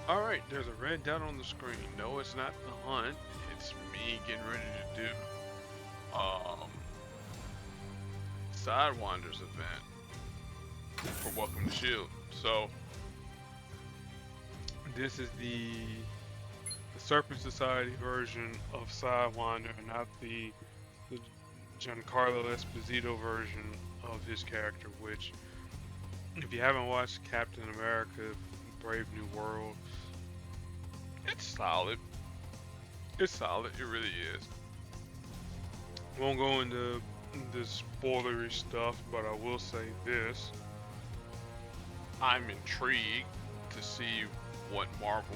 Alright, there's a red dot on the screen. No, it's not the hunt. It's me getting ready to do um Sidewinder's event for Welcome to Shield. So this is the Serpent Society version of Sidewinder, not the Giancarlo Esposito version of his character, which if you haven't watched Captain America Brave New World, it's solid. It's solid, it really is. Won't go into the spoilery stuff, but I will say this. I'm intrigued to see what Marvel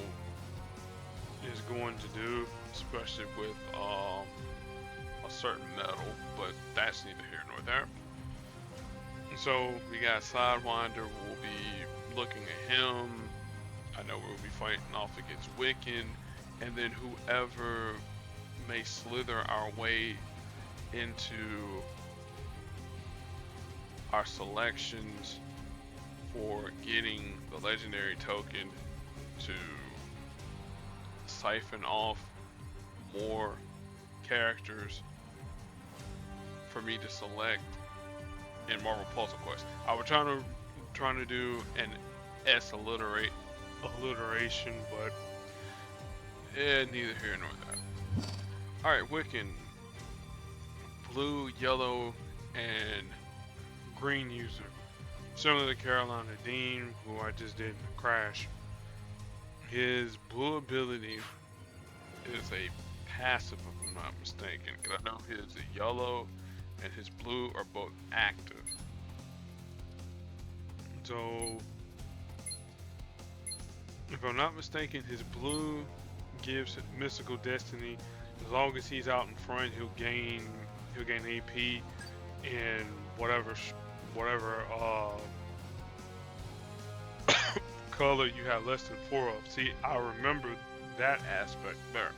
is going to do, especially with a certain metal, but that's neither here nor there. So we got Sidewinder, we'll be looking at him. I know we'll be fighting off against Wiccan, and then whoever may slither our way into our selections for getting the legendary token to siphon off more characters for me to select in Marvel Puzzle Quest. I was trying to do an alliteration, but neither here nor there. Alright, Wiccan. Blue, yellow, and green user. Similar to Carolina Dean, who I just did in Crash. His blue ability is a passive, if I'm not mistaken, because I know his yellow and his blue are both active. So, if I'm not mistaken, his blue gives mystical destiny. As long as he's out in front, he'll gain AP and whatever color you have less than 4 of. See, I remember that aspect there.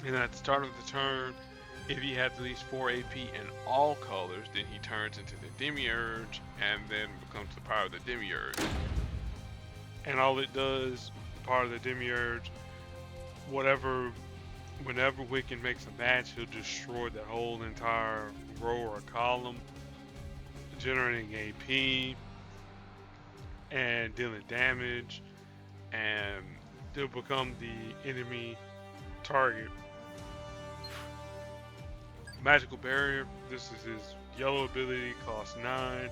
And at the start of the turn, if he has at least 4 AP in all colors, then he turns into the Demiurge and then becomes the power of the Demiurge. And all it does, part of the Demiurge, whenever Wiccan makes a match, he'll destroy that whole entire row or column, generating AP and dealing damage, and they'll become the enemy target. Magical Barrier, this is his yellow ability, costs 9,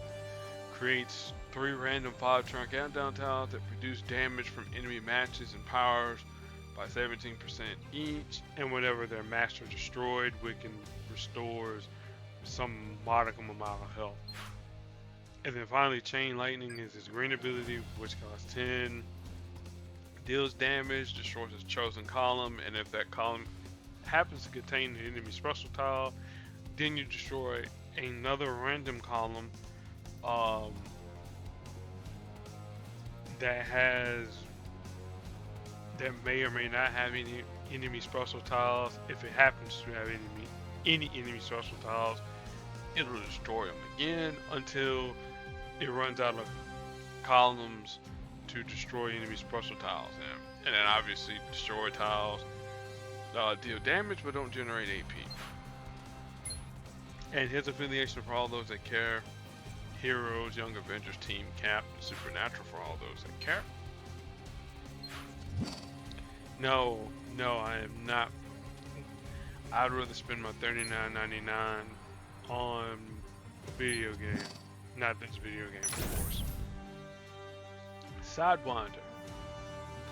creates 3 random 5-turn countdown tiles that produce damage from enemy matches and powers by 17% each, and whenever their matches are destroyed, Wiccan restores some modicum amount of health. And then finally, Chain Lightning is his green ability, which costs 10, deals damage, destroys his chosen column, and if that column happens to contain an enemy special tile, then you destroy another random column that may or may not have any enemy special tiles. If it happens to have any enemy special tiles, it'll destroy them again until it runs out of columns to destroy enemy special tiles. And then obviously destroy tiles deal damage but don't generate AP. And his affiliation for all those that care: Heroes, Young Avengers, Team Cap, Supernatural for all those that care. No, I am not. I'd rather spend my $39.99 on a video game. Not this video game, of course. Sidewinder.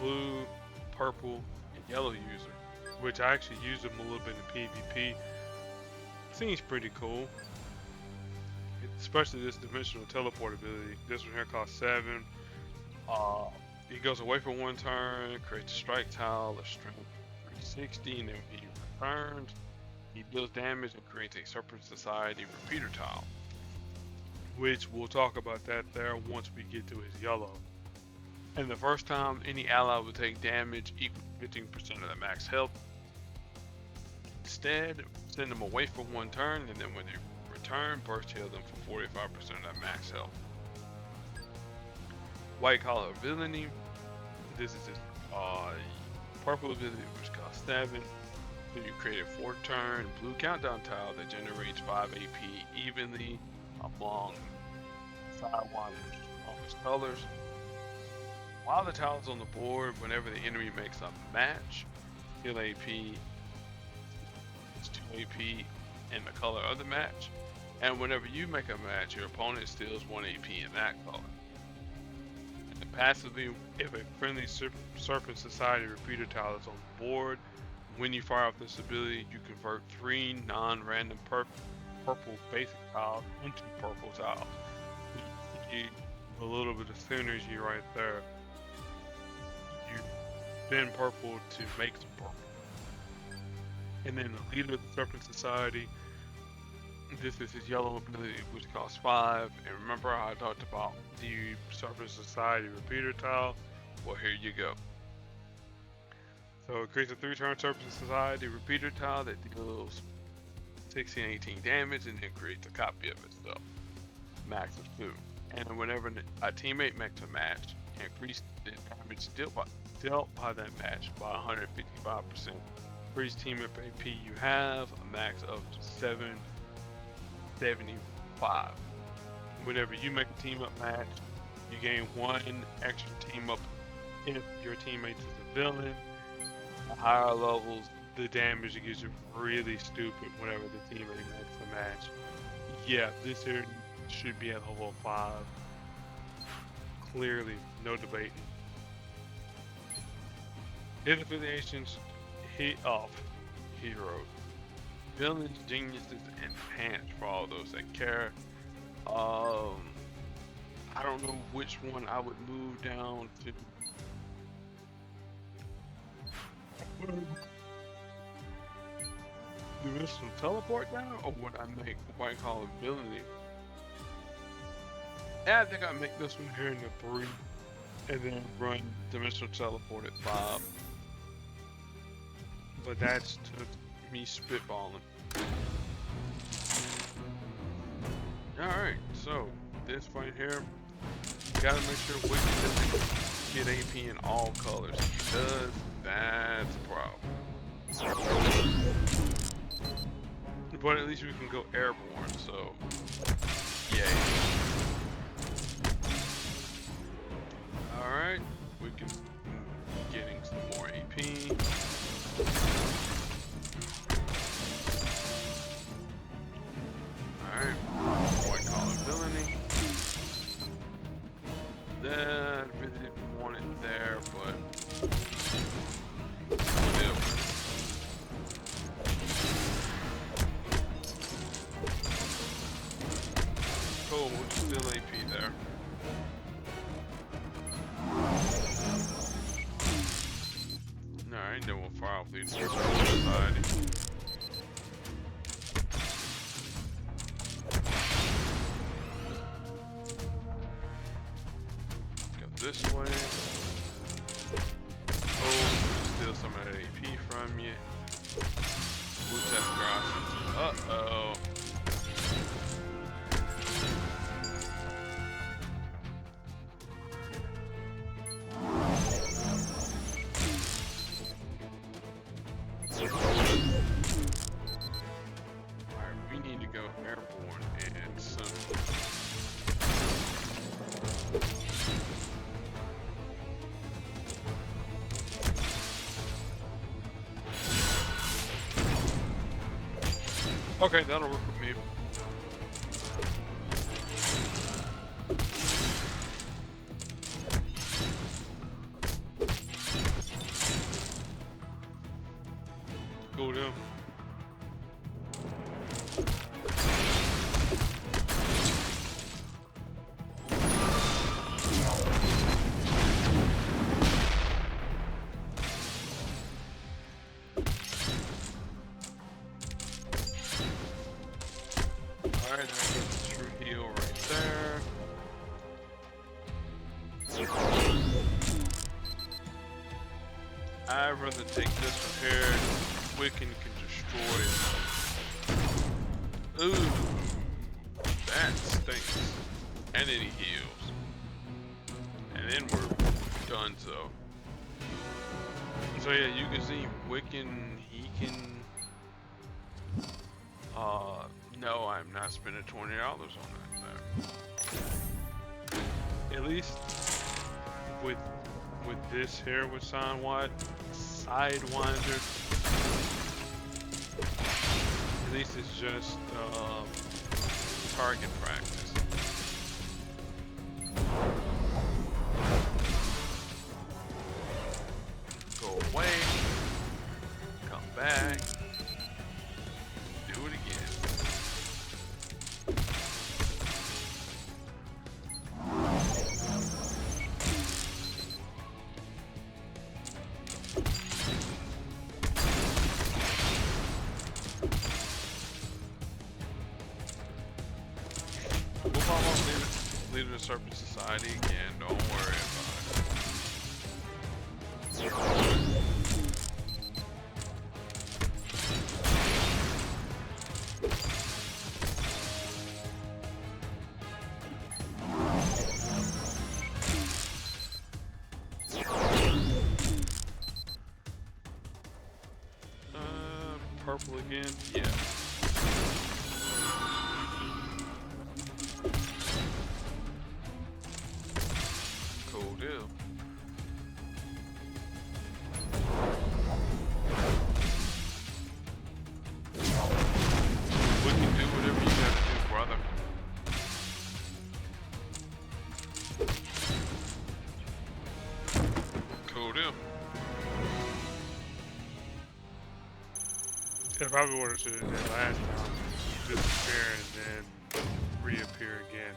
Blue, purple, and yellow user. Which I actually used them a little bit in PvP. Seems pretty cool. Especially this dimensional teleport ability. This one here costs 7. He goes away for 1 turn, creates a strike tile, a strength 360, and then when he returns, he deals damage and creates a Serpent Society repeater tile. Which we'll talk about that there once we get to his yellow. And the first time any ally will take damage equal to 15% of the max health. Instead, send them away for 1 turn, and then when they return, burst heal them for 45% of that max health. White collar ability. This is just purple ability, which costs 7. So you create a 4-turn blue countdown tile that generates 5 AP evenly among Sidewinder's strongest colors. While the tile is on the board, whenever the enemy makes a match, heal AP is 2 AP in the color of the match. And whenever you make a match, your opponent steals 1 AP in that color. And passively, if a friendly Serpent Society repeater tile is on the board, when you fire off this ability, you convert 3 non-random purple basic tiles into purple tiles. You see a little bit of synergy right there. You spend purple to make some purple. And then the leader of the Serpent Society, this is his yellow ability, which costs 5. And remember how I talked about the Serpent Society repeater tile? Well, here you go. So it creates a 3-turn Serpent Society repeater tile that deals 16 and 18 damage, and then creates a copy of itself, max of 2. And whenever a teammate makes a match, increase the damage dealt by that match by 155%. For each team up AP you have, a max of 775. Whenever you make a team up match, you gain 1 extra team up if your teammate is a villain. At higher levels, the damage gets really stupid whenever the teammate makes a match. Yeah, this here should be at level 5. Clearly, no debating. His affiliations hit off heroes, villains, geniuses, and pants for all those that care. I don't know which one I would move down to. Dimensional teleport down, or would I make what I call ability? Yeah, I think I'd make this one here in the 3, and then run dimensional teleport at 5. But that's to me spitballing. Alright, so this right here, you gotta make sure Wicked doesn't get AP in all colors. If he does, that's a problem. But at least we can go airborne, so yay. Alright, we can getting some more AP. Alright, white collar villainy. That really didn't want it there, but still. Cool, still AP there. Alright, then we'll fire off these Society. Go this way. Oh, steal some of that AP from you. Muchas gracias. Uh-oh. Okay, that'll work with me. Go down. Alright, there's a true heal right there. I'd rather take this one here. Wiccan can destroy it. Ooh, that stinks. And then he heals. And then we're done so. So yeah, you can see Wiccan, he can. No, I'm not spending $20 on that. At least with this here with Sidewinder, at least it's just target practice. Go away, come back, do it again. We'll almost leave the Serpent Society again, don't worry about it. Purple again? Yeah. Cool deal. We can do whatever you gotta do, brother. Cool deal. If I would have should have did last time, disappear and then reappear again.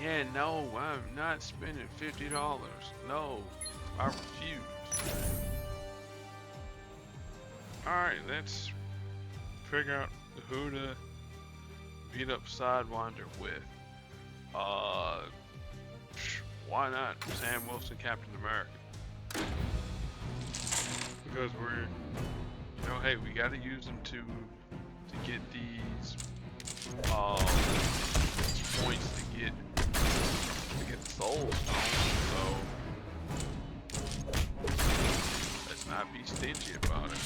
Yeah, no, I'm not spending $50. No, I refuse. Alright, let's figure out who to beat up Sidewinder with. Why not Sam Wilson, Captain America? Because we're, you know, hey, we gotta use them to get these points to get the Soul Stone, so let's not be stingy about it.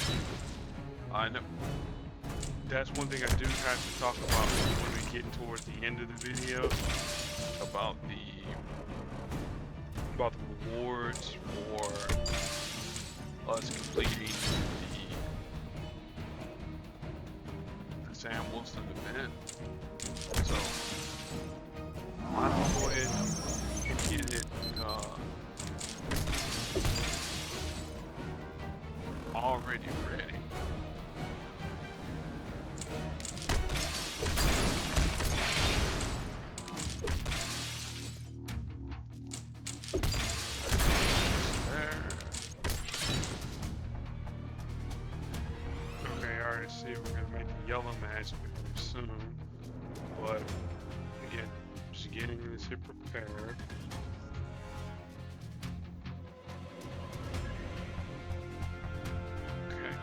I know that's one thing I do have to talk about when we get towards the end of the video about the rewards for us completing the Sam Wilson event. So I'll go ahead and get it already ready. See, we're gonna make the yellow magic very soon, but again, just getting this here prepared. Okay.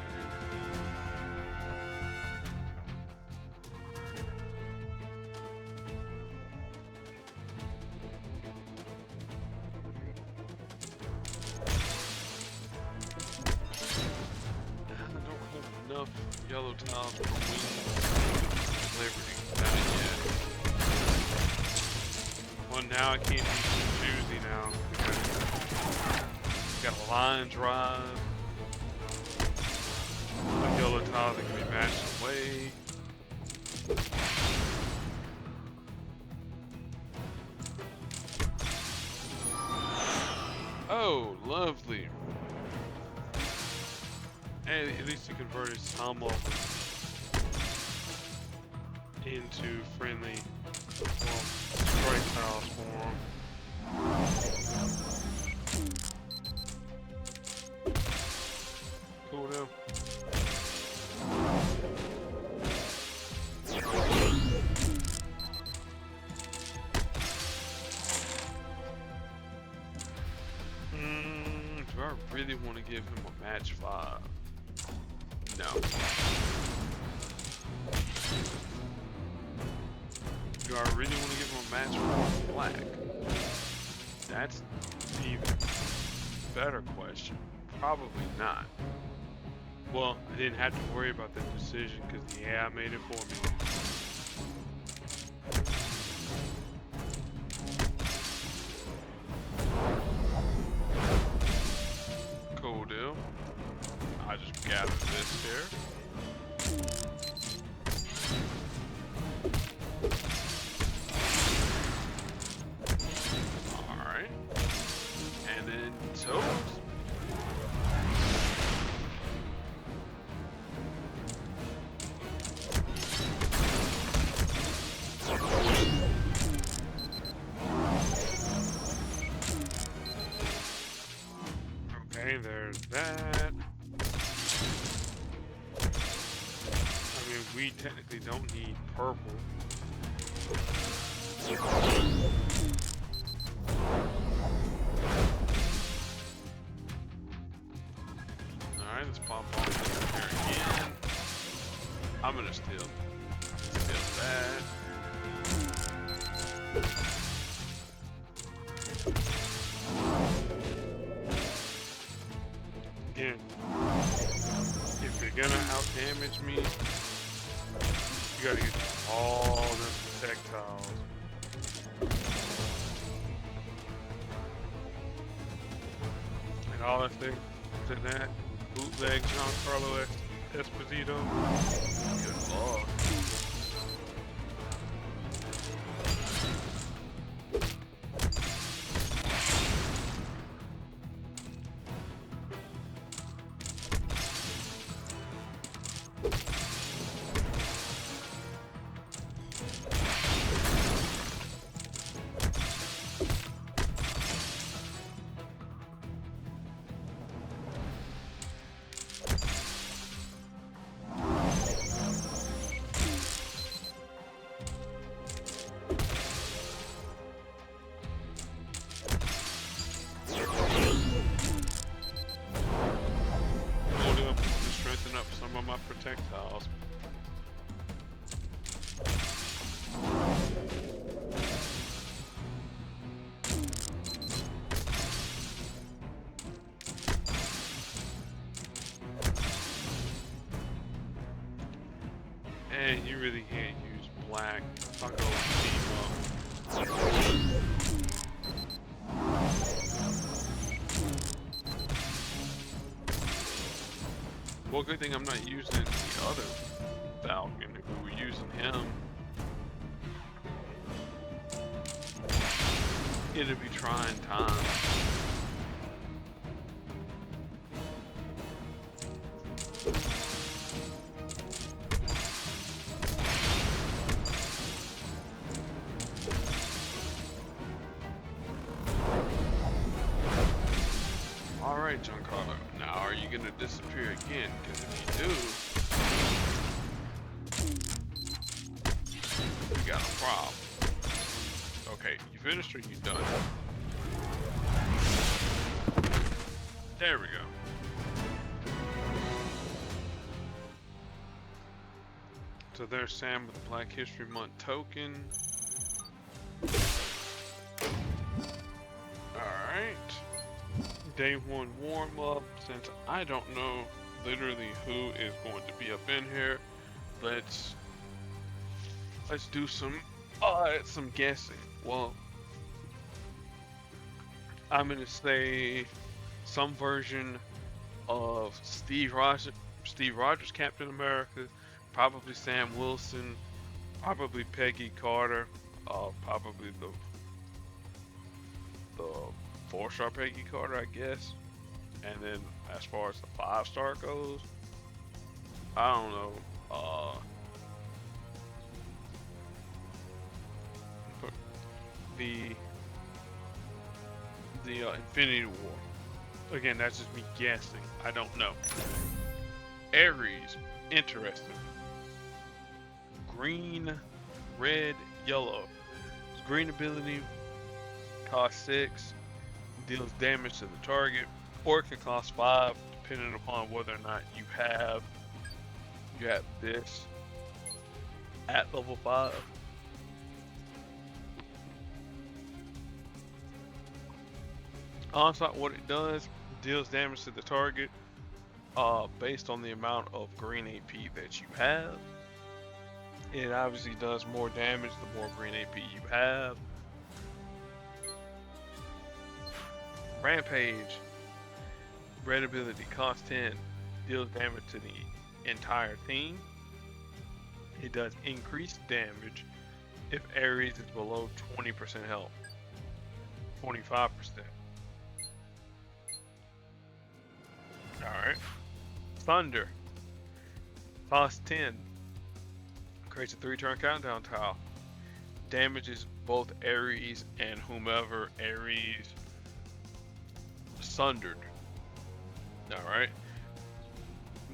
Enough yellow tiles for Wings Liberty. Not yet. Well, now I can't be too choosy now. Got a line drive. The yellow tiles that can be matched away. Oh, lovely. And at least it converted some of them into friendly, well, strike tiles for them. Cool now. Do I really want to give him a match 5? No. Do I really want to give him a match 4 black? That's even. better question. Probably not. Well, I didn't have to worry about that decision because the AI made it for me. Cool deal. I just gathered this here. Alright. And then toes. Okay, there's that. I mean, we technically don't need purple. Alright, let's pop off here again. I'm gonna steal that. Again, if you're gonna out damage me, you gotta get all the projectiles. And all I think to that bootleg Giancarlo Esposito. Good lord. Up some of my projectiles. And you really can't use black. I'll go with team up. Well, good thing I'm not using the other Falcon. If we were using him, it'd be trying times. Alright, Giancarlo. Now, are you gonna disappear again? Because if you do, we got a problem. Okay, you finished or you done? There we go. So there's Sam with the Black History Month token. Alright. Day 1 warm-up. Since I don't know literally who is going to be up in here, let's do some guessing. Well, I'm gonna say some version of Steve Rogers, Captain America, probably Sam Wilson, probably Peggy Carter, probably the 4-star Peggy Carter, I guess. And then as far as the 5-star goes, I don't know. The Infinity War. Again, that's just me guessing. I don't know. Ares, interesting. Green, red, yellow. Green ability costs 6, deals damage to the target, or it can cost 5, depending upon whether or not you have this at level 5. Onslaught, what it does, Deals damage to the target based on the amount of green AP that you have. It obviously does more damage the more green AP you have. Rampage, red ability, cost 10, deals damage to the entire team. It does increased damage if Ares is below 20% health, 25%. Alright. Thunder, cost 10, creates a 3-turn countdown tile. Damages both Ares and whomever Ares sundered. Alright.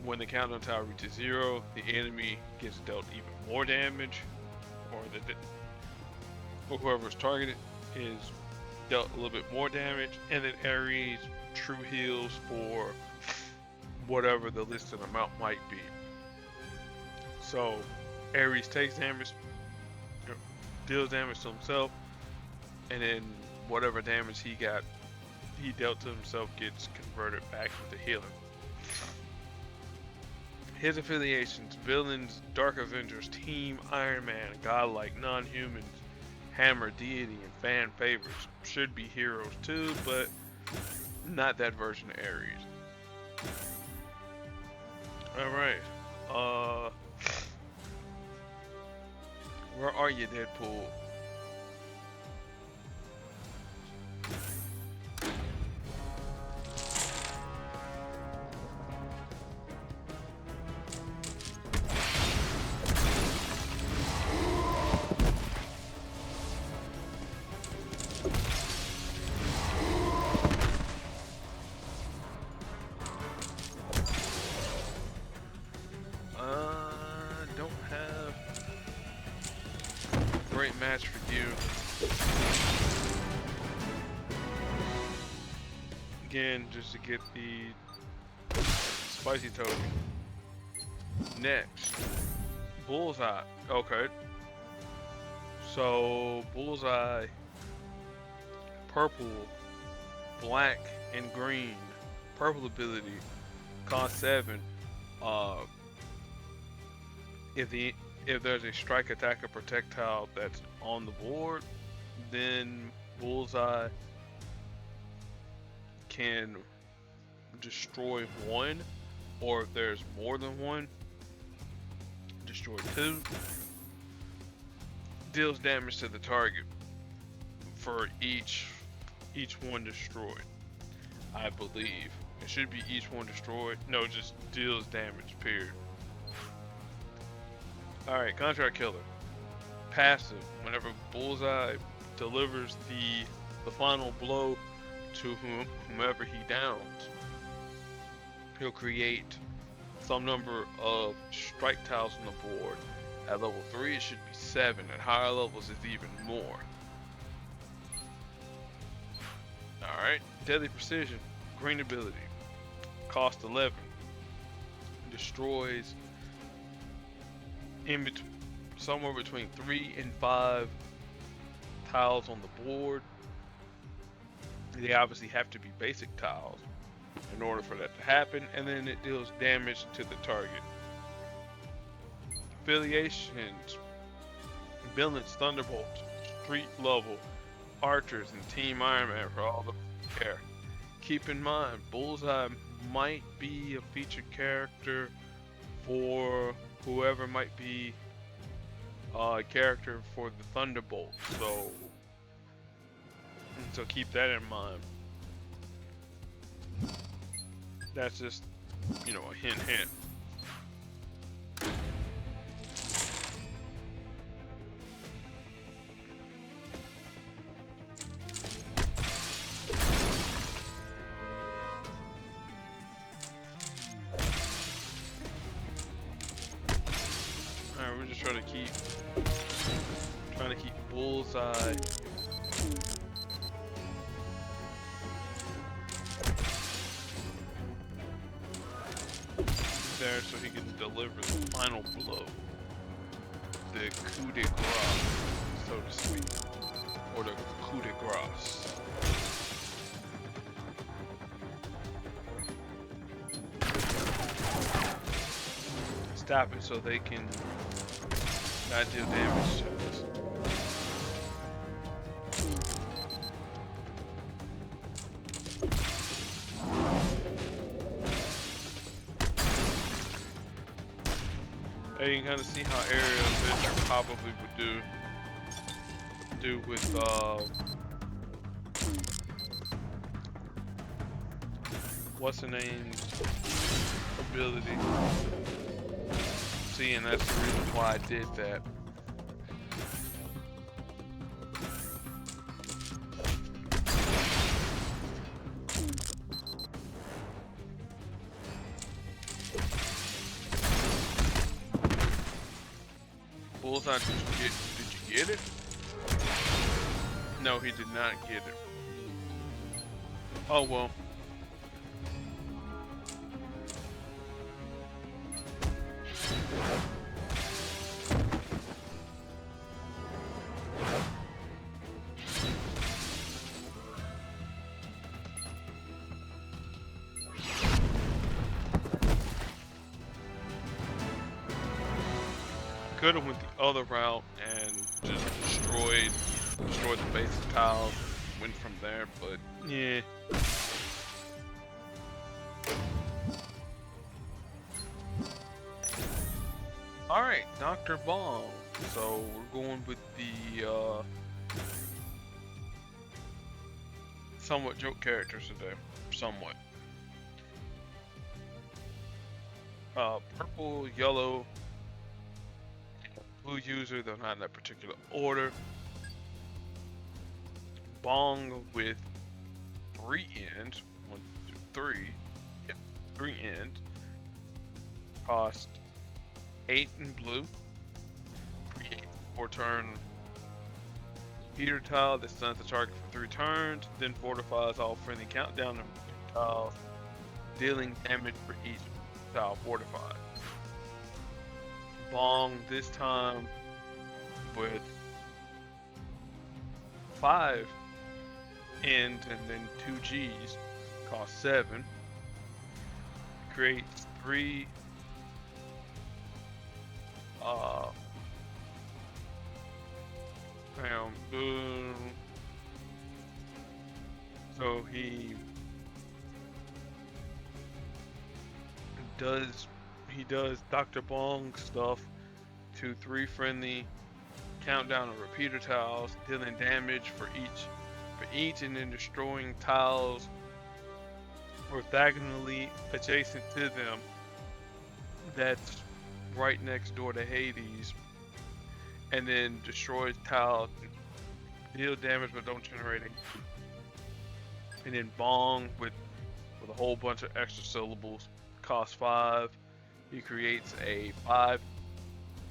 When the countdown tile reaches 0, the enemy gets dealt even more damage, or whoever's targeted is dealt a little bit more damage, and then Ares true heals for whatever the listed amount might be. So Ares takes damage, deals damage to himself, and then whatever damage he dealt to himself gets converted back into healing. His affiliations: Villains, Dark Avengers, Team Iron Man, Godlike, Non-Humans, Hammer, Deity, and fan favorites. Should be heroes too, but not that version of Ares. Alright. Where are you, Deadpool? Don't have a great match for you. Again, just to get the spicy token. Next, Bullseye. Okay. So Bullseye, purple, black, and green. Purple ability, cost 7. If there's a strike, attack, or projectile that's on the board, then Bullseye can destroy 1, or if there's more than 1, destroy 2. Deals damage to the target for each one destroyed. I believe it should be each one destroyed. No, just deals damage. Period. Alright, Contract Killer. Passive. Whenever Bullseye delivers the final blow to whomever he downs, he'll create some number of strike tiles on the board. At level 3 it should be 7. At higher levels it's even more. Alright, Deadly Precision. Green ability. Cost 11. Destroys somewhere between 3 and 5 tiles on the board. They obviously have to be basic tiles in order for that to happen, and then it deals damage to the target. Affiliations: Villains, Thunderbolts, Street Level, Archers, and Team Iron Man for all the care. Keep in mind, Bullseye might be a featured character for whoever might be a character for the Thunderbolt, so keep that in mind. That's just, a hint. Alright, we're just trying to keep Bullseye there so he can deliver the final blow, the coup de grace, so to speak, or the coup de grace. stop it so they can not deal damage to us. You can kind of see how Aerial Adventure probably would do with what's the name's ability. See, and that's the reason why I did that. Bullseye, did you get it? No, he did not get it. Oh well. Could have went the other route and just destroyed the basic tiles, went from there, but yeah. Alright, Dr. Bong. So we're going with the somewhat joke characters today. Somewhat. Purple, yellow, blue user, they're not in that particular order. Bong with 3 ends. 1, 2, 3. Yep, 3 ends. Cost 8 in blue. Create 4-turn repeater tile that stuns the target for 3 turns, then fortifies all friendly countdown tiles, dealing damage for each tile fortified. Bong this time with 5 ends and then 2 G's, cost 7. Creates 3 so he does Dr. Bong stuff to 3 friendly countdown and repeater tiles, dealing damage for each and then destroying tiles orthogonally adjacent to them that's right next door to Hades, and then destroys tiles, deal damage but don't generate any. And then Bong with a whole bunch of extra syllables, cost 5. He creates a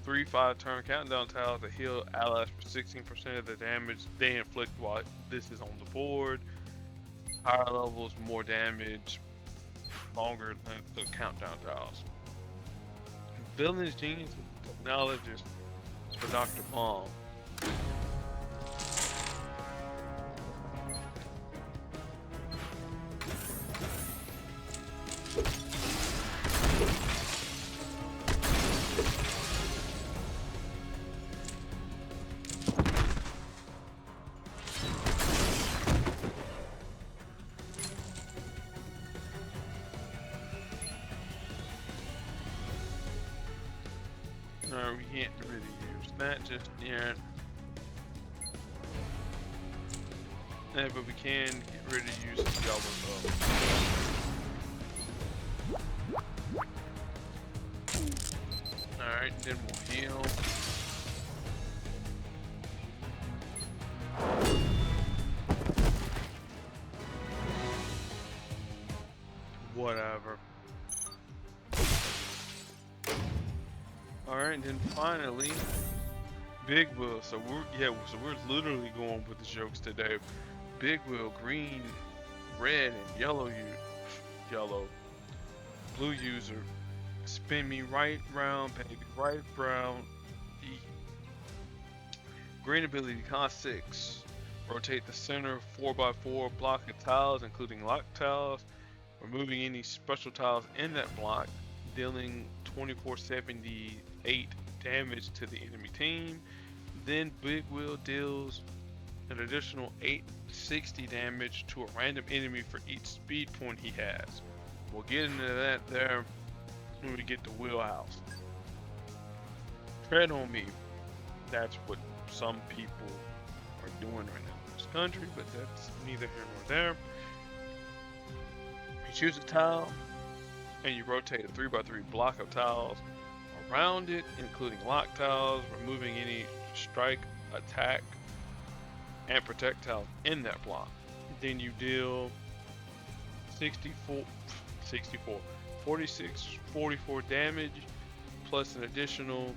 3 5-turn countdown tiles that heal allies for 16% of the damage they inflict while this is on the board. Higher levels, more damage, longer than the countdown tiles. Villain's Genius Technologist for Dr. Bong. No, we can't really use that just yet. Yeah, but we can get rid of using yellow though. Alright, then we'll heal. Whatever. Alright, then finally, Big Wheel. So we're literally going with the jokes today. Big Wheel, green, red, and yellow. Blue user, spin me right round, baby, right round. E. Green ability, cost 6. Rotate the center 4x4 block of tiles, including lock tiles, removing any special tiles in that block. dealing 2478 damage to the enemy team. Then Big Will deals an additional 860 damage to a random enemy for each speed point he has. We'll get into that there when we get to Wheelhouse. Tread on me. That's what some people are doing right now in this country, but that's neither here nor there. You choose a tile, and you rotate a 3x3 block of tiles around it, including lock tiles, removing any strike, attack, and protect tiles in that block. Then you deal 44 damage, plus an additional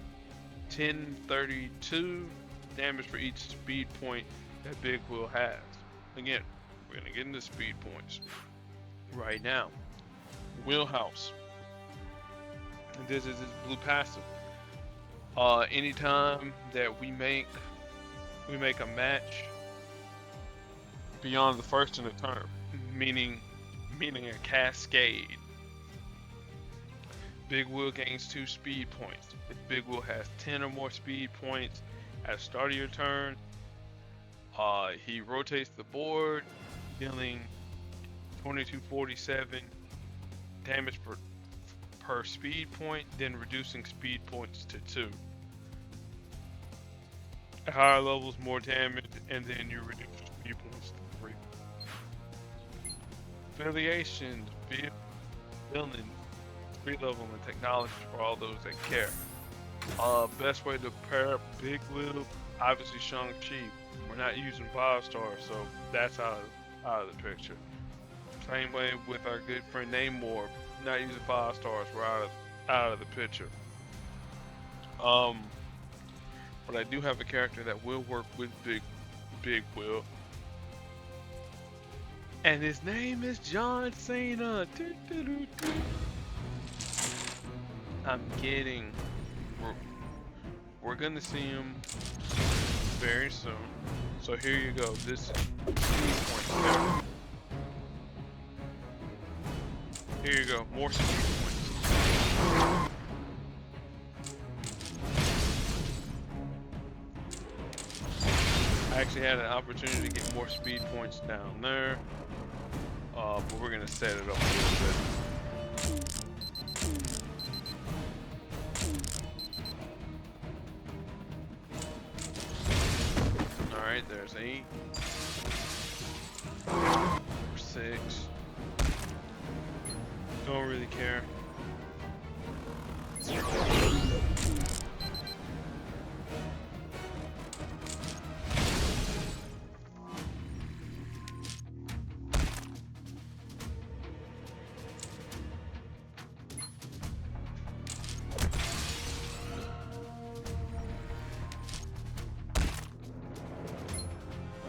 1032 damage for each speed point that Big Will has. Again, we're gonna get into speed points right now. Wheelhouse. And this is his blue passive. Anytime that we make a match beyond the first in the turn, meaning a cascade, Big Will gains 2 speed points. If Big Will has 10 or more speed points at the start of your turn, he rotates the board, dealing 2247 damage per speed point, then reducing speed points to 2. At higher levels, more damage, and then you reduce speed points to 3. Affiliations, villain, free level, and technology for all those that care. Best way to pair up Big Will, obviously Shang-Chi. We're not using 5-stars, so that's out of the picture. Same way with our good friend Namor, not using 5-stars, we're out of the picture. But I do have a character that will work with Big Will, and his name is John Cena. I'm kidding. We're gonna see him very soon. So here you go. This is speed points there. Here you go. More speed points. I actually had an opportunity to get more speed points down there, but we're gonna set it up a little bit. Alright, there's 8. 6. Don't really care.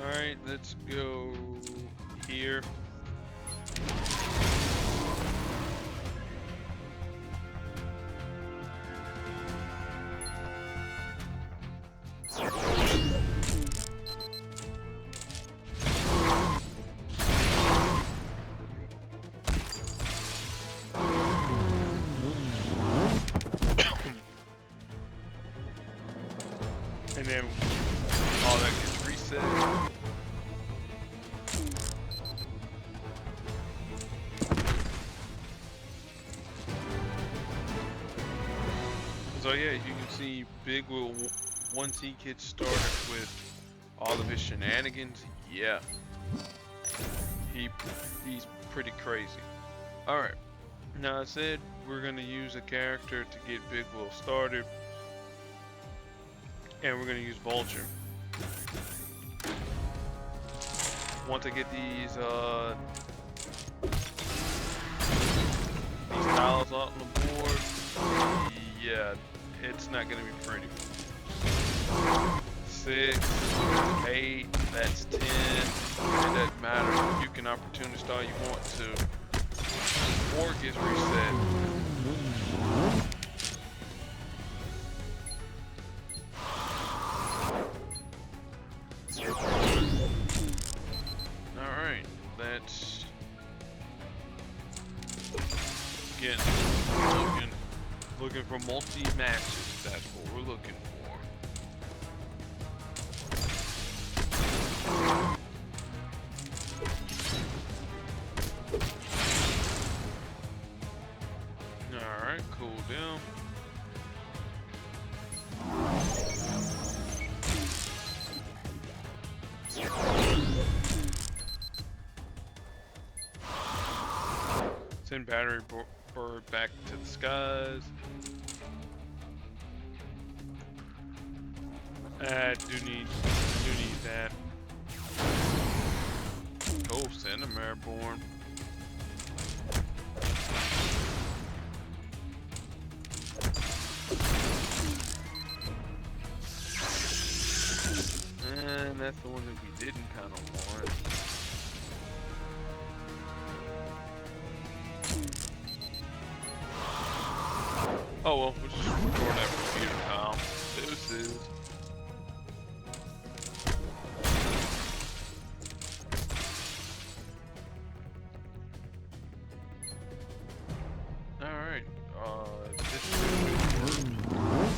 Alright, let's go here. And then all that gets reset. So yeah, you can see Big Will, once he gets started with all of his shenanigans, yeah, he's pretty crazy. Alright, now I said we're going to use a character to get Big Will started, and we're going to use Vulture. Once I get these tiles out on the board, yeah, it's not going to be pretty. 6, 8, that's 10, it doesn't matter, you can opportunity style you want to. 4 gets reset. Alright, that's getting looking Looking for multi-matches, that's what we're looking for. Alright, cool down. Send battery bird back to the skies. I do need that. Oh, send him airborne. And that's the one that we didn't kind of want. Oh well, we'll just record that computer time. Deuces. Alright, this should work.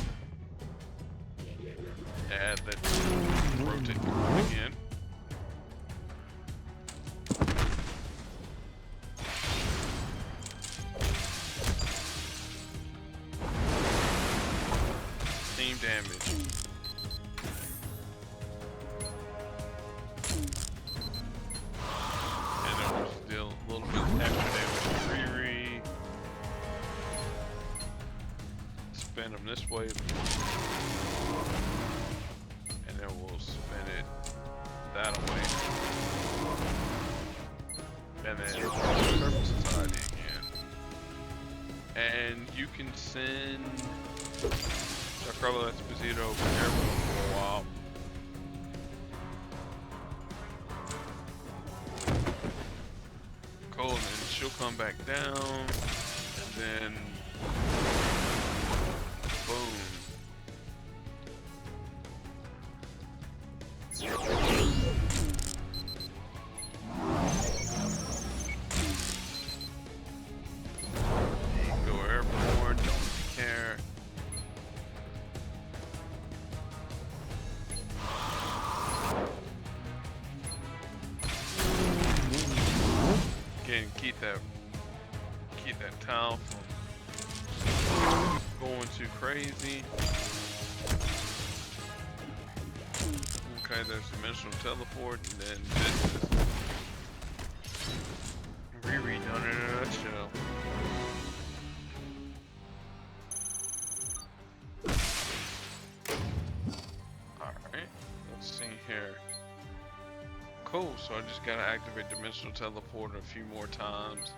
Add that rotate again. Same damage. And then we'll still a little bit extra damage. Riri. Spin them this way. And then we'll spin it that way. And then Surface Society again. And you can send Giancarlo Esposito over here for a while. Cool, and then she'll come back down, and then boom. Go airborne, don't care. Again, keep that towel from going too crazy. Okay, there's dimensional teleport, and then this is Riri done in a nutshell. Alright, let's see here. Cool, so I just gotta activate dimensional teleport a few more times.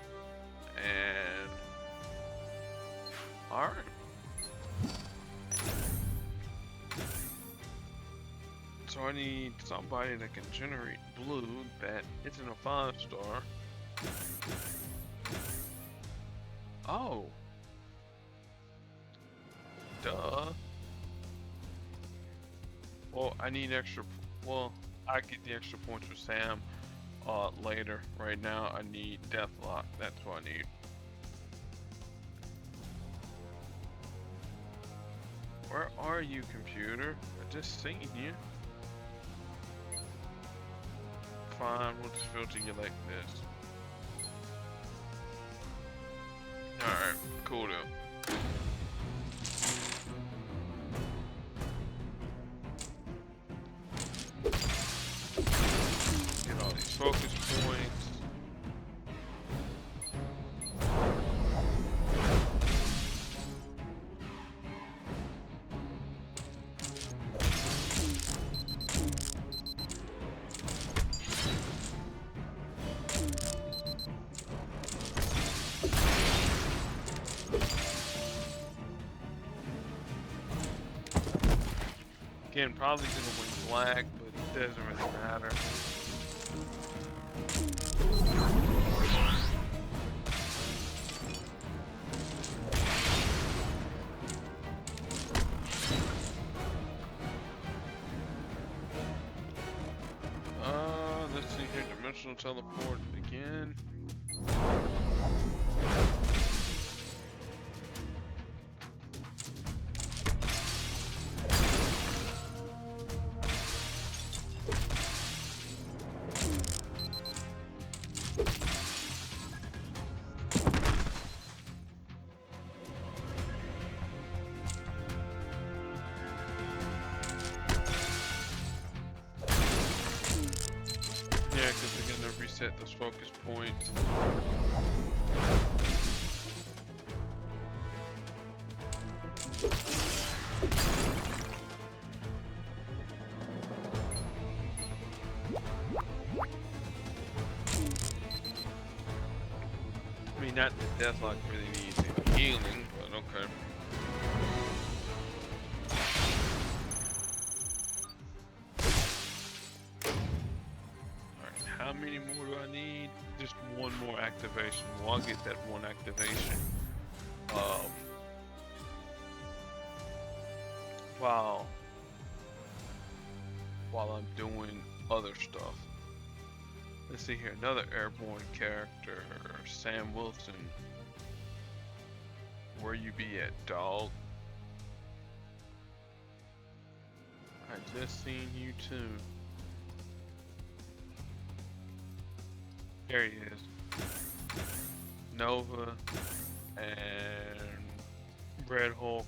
And alright. So I need somebody that can generate blue that isn't a 5-star. Oh. Duh. Well, I need extra. Well, I get the extra points for Sam later. Right now, I need Deathlock. That's what I need. Where are you, computer? I just seen you. Fine, we'll just filter you like this. Alright, cool though. Get all these focus points. Again, probably gonna win black, but it doesn't really matter. Let's see here, dimensional teleport again. focus points. I mean, not that Deathlock really needs any healing, but okay. Alright, how many more do I need? Just one more activation. Well, I'll get that one activation. While I'm doing other stuff. Let's see here, another airborne character, Sam Wilson. Where you be at, dog? I just seen you too. There he is. Nova and Red Hulk.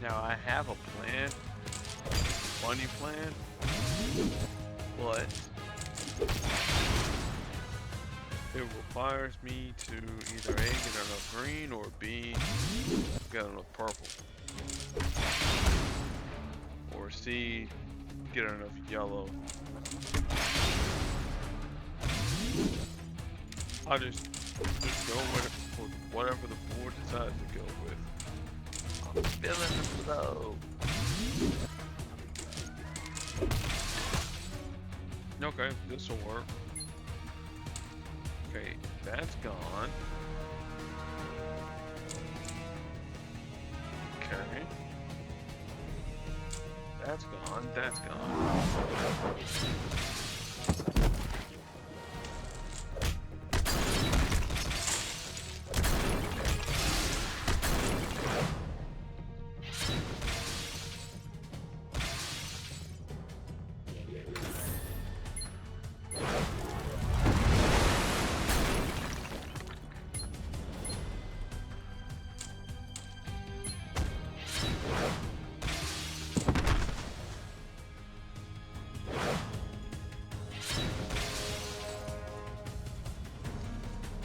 Now I have a plan, funny plan, but it requires me to either A, get enough green, or B, get enough purple, or C, get enough yellow. I'll just go with whatever the board decides to go with. I'm feeling the flow. Okay, this'll work. Okay, that's gone. Okay. That's gone, that's gone.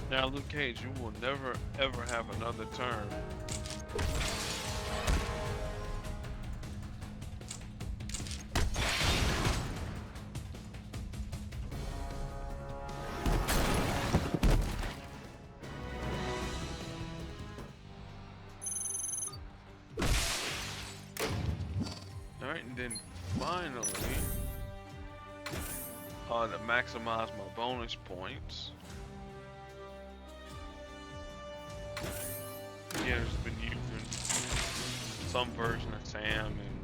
Now, Luke Cage, you will never ever have another turn. Alright, and then finally, to maximize my bonus points. Yeah, there's been using some version of Sam and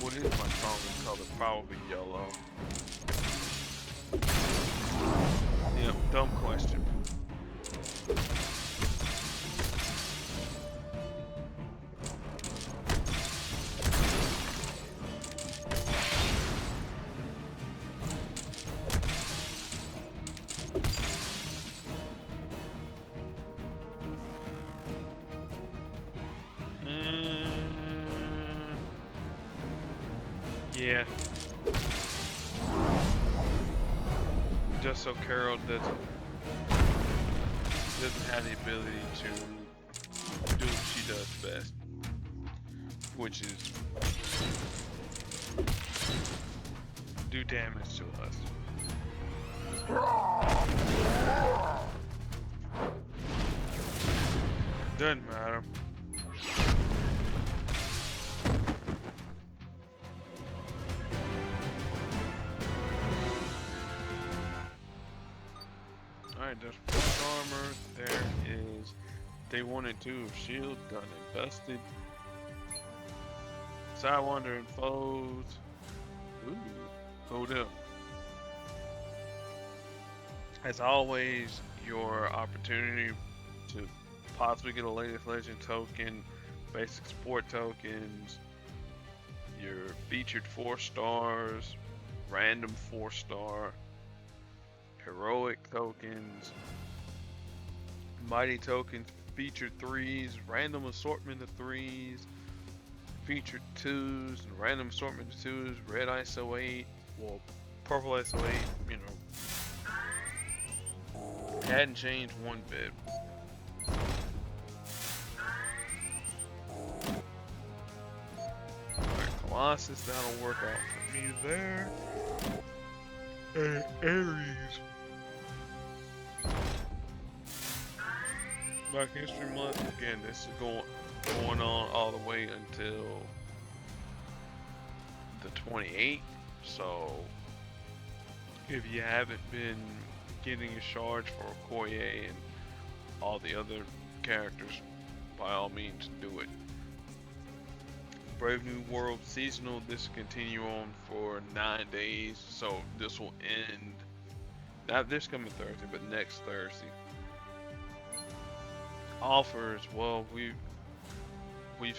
what is my strongest color? Probably yellow. Yeah, dumb question. Yeah. Just so Carol doesn't have the ability to do what she does best, which is do damage to us. Doesn't matter. Alright, there's full armor. There is day 1 and 2 of S.H.I.E.L.D. done and dusted. Sidewinder and foes. Ooh, hold up. As always, your opportunity to possibly get a latest legend token, basic support tokens, your featured 4 stars, random 4-star, heroic tokens, mighty tokens, featured 3s, random assortment of 3s, featured 2s, and random assortment of 2s, red ISO 8, well, purple ISO 8, you know. Hadn't changed one bit. Alright, Colossus, that'll work out for me there. And Ares. Black History Month, again, this is going on all the way until the 28th. So, if you haven't been getting a charge for Okoye and all the other characters, by all means do it. Brave New World seasonal, this will continue on for 9 days, so this will end not this coming Thursday, but next Thursday. Offers, well, we've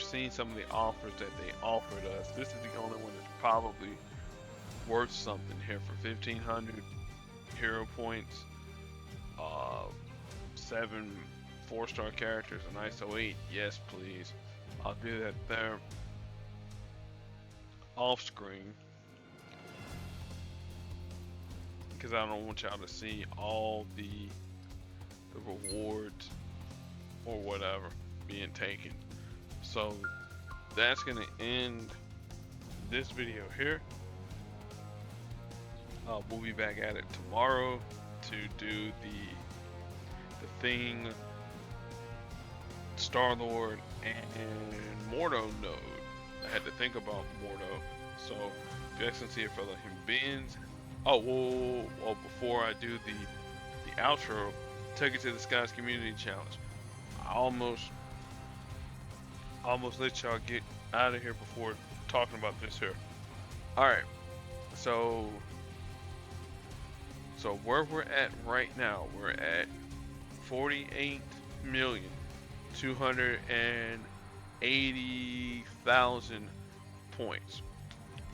seen some of the offers that they offered us. This is the only one that's probably worth something here for 1,500 hero points, 7 4-star characters, and ISO 8. Yes, please. I'll do that there off screen because I don't want y'all to see all the rewards or whatever being taken. So that's gonna end this video here. We'll be back at it tomorrow to do the Thing, Star-Lord, and Mordo node. I had to think about Mordo. So if you guys can see it for the human beings. Oh, whoa, before I do the outro, take it to the Skies Community Challenge. I almost let y'all get out of here before talking about this here. Alright, so where we're at right now, we're at 48,280,000 points.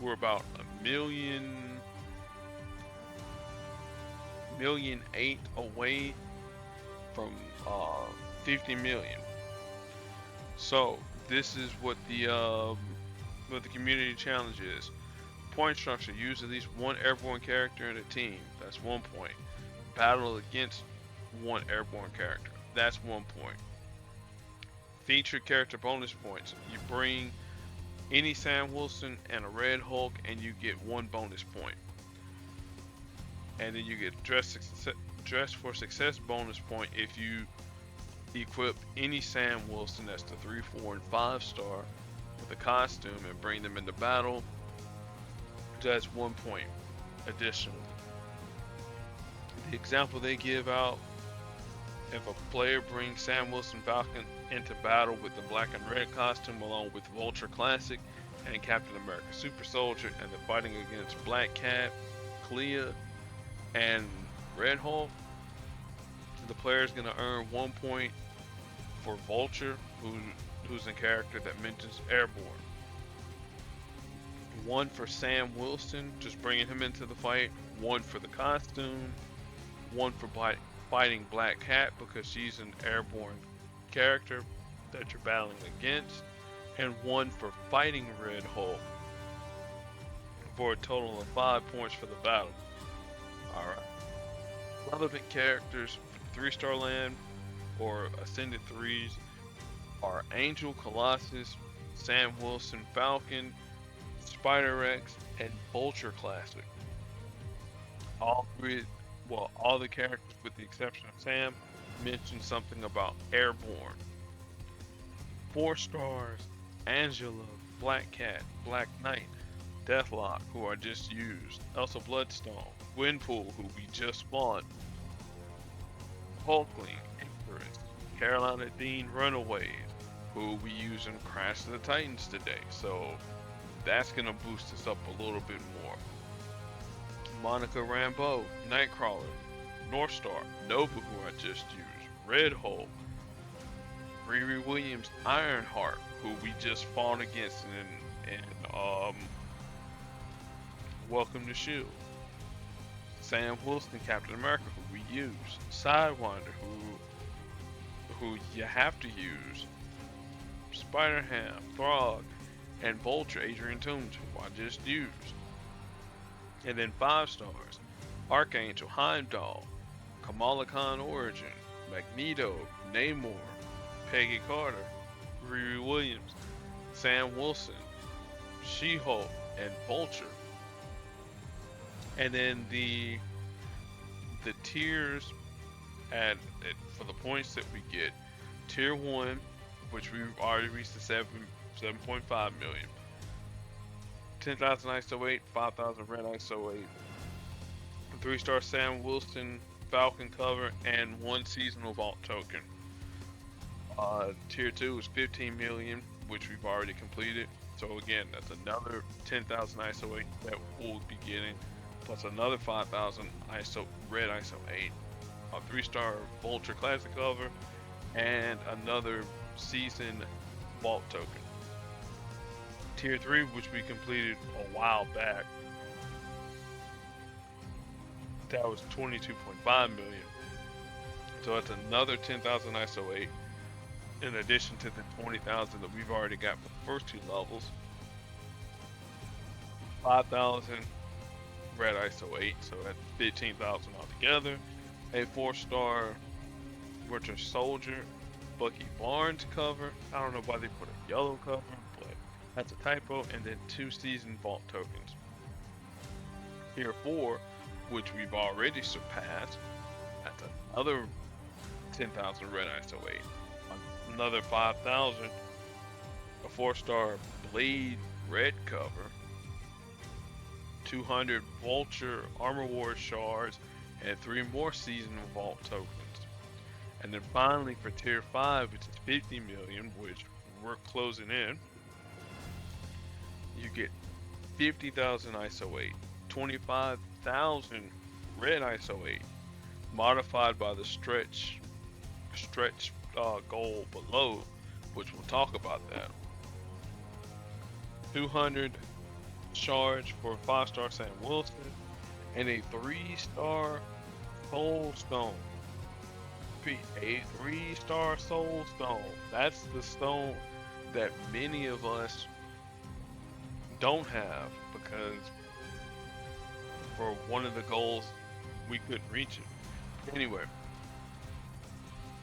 We're about a million 8 away from 50 million. So this is what the community challenge is. Point structure: use at least one airborne character in a team. That's 1 point. Battle against one airborne character. That's 1 point. Featured character bonus points: you bring any Sam Wilson and a Red Hulk, and you get 1 bonus point. And then you get dress for success bonus point if you equip any Sam Wilson, that's the 3, 4, and 5-star, with a costume and bring them into battle. That's 1 point additionally. The example they give out: if a player brings Sam Wilson Falcon into battle with the black and red costume along with Vulture Classic and Captain America Super Soldier, and they're fighting against Black Cat, Clea, and Red Hulk, the player is going to earn 1 point for Vulture, who's a character that mentions airborne. 1 for Sam Wilson, just bringing him into the fight. 1 for the costume. 1 for fighting Black Cat because she's an airborne character that you're battling against. And 1 for fighting Red Hulk, for a total of 5 points for the battle. Alright. Relevant characters for 3-star land or Ascended 3s are Angel, Colossus, Sam Wilson, Falcon, Spider-X, and Vulture Classic. All 3 well, all the characters with the exception of Sam mention something about airborne. 4 stars, Angela, Black Cat, Black Knight, Deathlock, who are just used, Elsa Bloodstone, Gwenpool, who we just fought, Hulkling, Icarus, Carolina Dean Runaways, who we use in Crash of the Titans today. So that's gonna boost us up a little bit more. Monica Rambeau, Nightcrawler, Northstar, Nova, who I just used, Red Hulk, Riri Williams, Ironheart, who we just fought against in Welcome to Shield. Sam Wilson, Captain America, who we use. Sidewinder, who you have to use. Spider-Ham, Throg, and Vulture, Adrian Toomes, who I just used. And then 5 stars, Archangel, Heimdall, Kamala Khan Origin, Magneto, Namor, Peggy Carter, Riri Williams, Sam Wilson, She-Hulk, and Vulture. And then the tiers for the points that we get, tier 1, which we've already reached the 7.5 million. 10,000 ISO 8, 5,000 red ISO 8, 3-star Sam Wilson Falcon cover, and 1 seasonal vault token. Tier 2 is 15 million, which we've already completed. So again, that's another 10,000 ISO 8 that we'll be getting, plus another 5,000 red ISO 8, a 3-star Vulture Classic cover, and another season vault token. Tier 3, which we completed a while back, that was 22.5 million. So that's another 10,000 ISO 8, in addition to the 20,000 that we've already got for the first 2 levels. 5,000 red ISO 8, so that's 15,000 altogether. A 4-star Winter Soldier Bucky Barnes cover. I don't know why they put a yellow cover, but that's a typo. And then 2 season vault tokens. Tier 4, which we've already surpassed, that's another 10,000 red ISO 8. Another 5,000, a 4-star Blade red cover, 200 Vulture Armor Wars shards, and 3 more seasonal vault tokens. And then finally for tier 5, which is 50 million, which we're closing in, you get 50,000 ISO 8, 25,000 red ISO 8, modified by the stretch goal below, which we'll talk about that. 200 charge for 5-star Sam Wilson, and a 3-star Soul Stone. A 3-star Soul Stone. That's the stone that many of us don't have because for one of the goals we couldn't reach it. Anyway,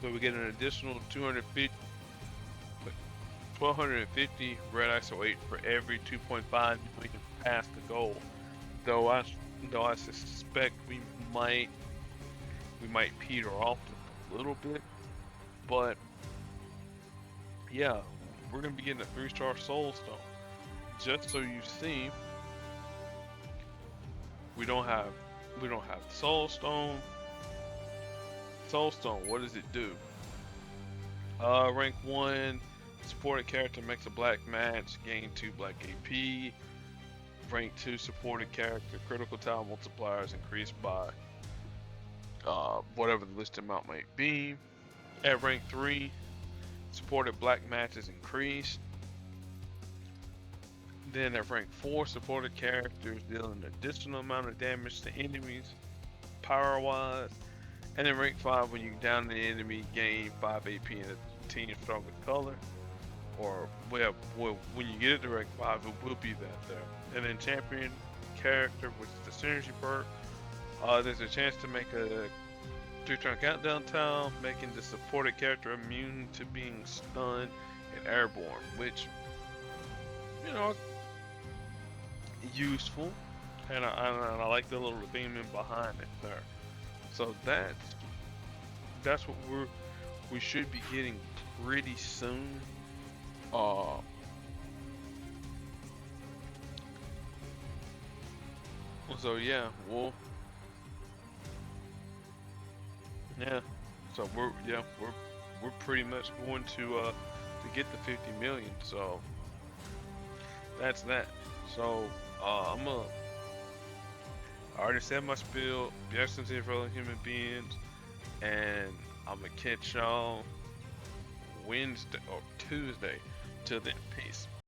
so we get an additional 1,250 red ISO 8 for every 2.5 million past the goal. Though I suspect we might peter off just a little bit, but yeah, we're gonna be getting a 3-star Soul Stone. Just so you see, we don't have Soul Stone. Soul Stone, what does it do? Rank 1, supported character makes a black match, gain 2 black AP. Rank 2, supported character, critical tile multipliers increased by whatever the list amount might be. At rank 3, supported black matches increased. Then at rank 4, supported characters deal an additional amount of damage to enemies, power-wise. And then rank 5, when you down the enemy, gain 5 AP in a team stronger color. Or, well, when you get it to rank 5, it will be that there. And then champion character, which is the synergy perk, there's a chance to make a 3-turn countdown tile, making the supported character immune to being stunned and airborne, which, you know, useful. And I like the little theming behind it there. So that's what we should be getting pretty soon. Uh, so yeah, yeah. So we're pretty much going to get the 50 million. So that's that. So I already said my spiel. Be excellent to your fellow human beings, and I'm gonna catch y'all Wednesday or Tuesday. Till then, peace.